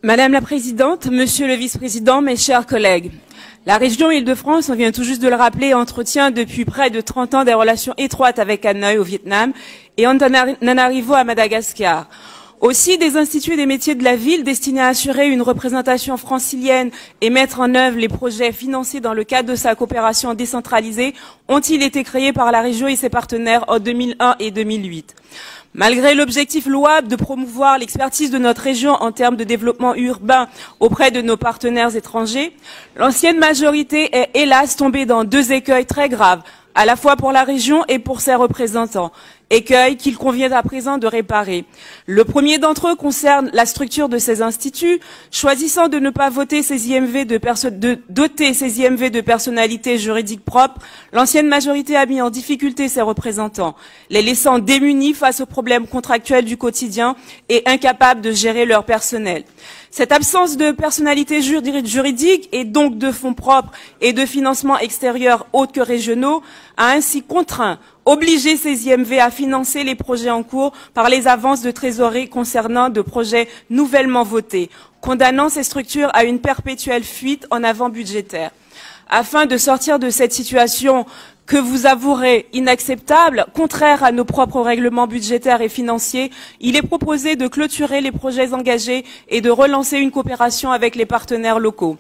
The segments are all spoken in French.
Madame la Présidente, Monsieur le Vice-président, mes chers collègues, la région Île-de-France, on vient tout juste de le rappeler, entretient depuis près de 30 ans des relations étroites avec Hanoï au Vietnam et Antananarivo à Madagascar. Aussi, des instituts des métiers de la ville destinés à assurer une représentation francilienne et mettre en œuvre les projets financés dans le cadre de sa coopération décentralisée ont-ils été créés par la région et ses partenaires en 2001 et 2008. Malgré l'objectif louable de promouvoir l'expertise de notre région en termes de développement urbain auprès de nos partenaires étrangers, l'ancienne majorité est hélas tombée dans deux écueils très graves, à la fois pour la région et pour ses représentants, écueils qu'il convient à présent de réparer. Le premier d'entre eux concerne la structure de ces instituts. Choisissant de ne pas doter ces IMV de personnalités juridiques propres, l'ancienne majorité a mis en difficulté ses représentants, les laissant démunis face aux problèmes contractuels du quotidien et incapables de gérer leur personnel. Cette absence de personnalité juridique et donc de fonds propres et de financement extérieur autres que régionaux a ainsi obligé ces IMV à financer les projets en cours par les avances de trésorerie concernant de projets nouvellement votés, condamnant ces structures à une perpétuelle fuite en avant budgétaire. Afin de sortir de cette situation que vous avouerez inacceptable, contraire à nos propres règlements budgétaires et financiers, il est proposé de clôturer les projets engagés et de relancer une coopération avec les partenaires locaux.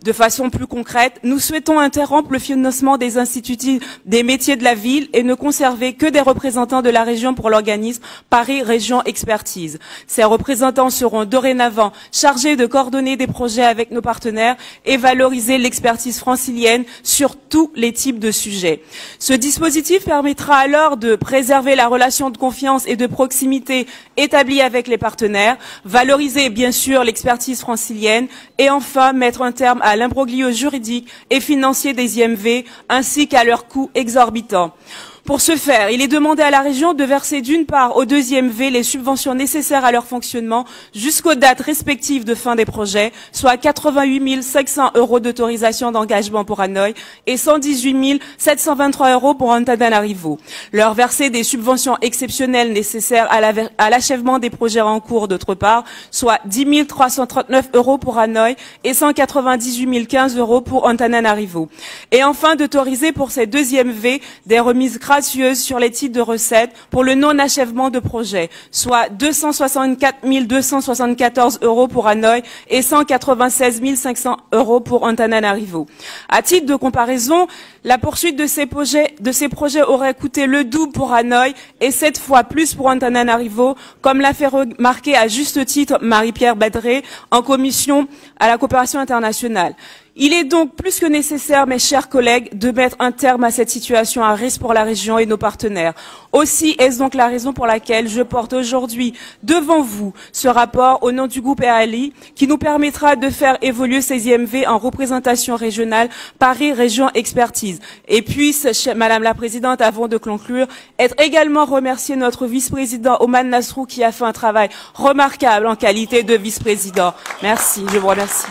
De façon plus concrète, nous souhaitons interrompre le financement des instituts des métiers de la ville et ne conserver que des représentants de la région pour l'organisme Paris Région Expertise. Ces représentants seront dorénavant chargés de coordonner des projets avec nos partenaires et valoriser l'expertise francilienne sur tous les types de sujets. Ce dispositif permettra alors de préserver la relation de confiance et de proximité établie avec les partenaires, valoriser bien sûr l'expertise francilienne et enfin mettre un terme à l'imbroglio juridique et financier des IMV ainsi qu'à leurs coûts exorbitants. Pour ce faire, il est demandé à la région de verser d'une part aux deux IMV les subventions nécessaires à leur fonctionnement jusqu'aux dates respectives de fin des projets, soit 88 500 € d'autorisation d'engagement pour Hanoï et 118 723 € pour Antananarivo. Leur verser des subventions exceptionnelles nécessaires à l'achèvement des projets en cours d'autre part, soit 10 339 € pour Hanoï et 198 015 € pour Antananarivo. Et enfin d'autoriser pour ces deux IMV des remises gracieuses sur les titres de recettes pour le non-achèvement de projet, soit 264 274 € pour Hanoï et 196 500 € pour Antananarivo. À titre de comparaison, la poursuite de ces projets aurait coûté le double pour Hanoï et 7 fois plus pour Antananarivo, comme l'a fait remarquer à juste titre Marie-Pierre Badré en commission à la coopération internationale. Il est donc plus que nécessaire, mes chers collègues, de mettre un terme à cette situation à risque pour la région et nos partenaires. Aussi est-ce donc la raison pour laquelle je porte aujourd'hui devant vous ce rapport au nom du groupe EALI qui nous permettra de faire évoluer ces IMV en représentation régionale Paris Région Expertise. Et puisse, Madame la Présidente, avant de conclure, être également remercier notre vice-président Oman Nasrou qui a fait un travail remarquable en qualité de vice-président. Merci, je vous remercie.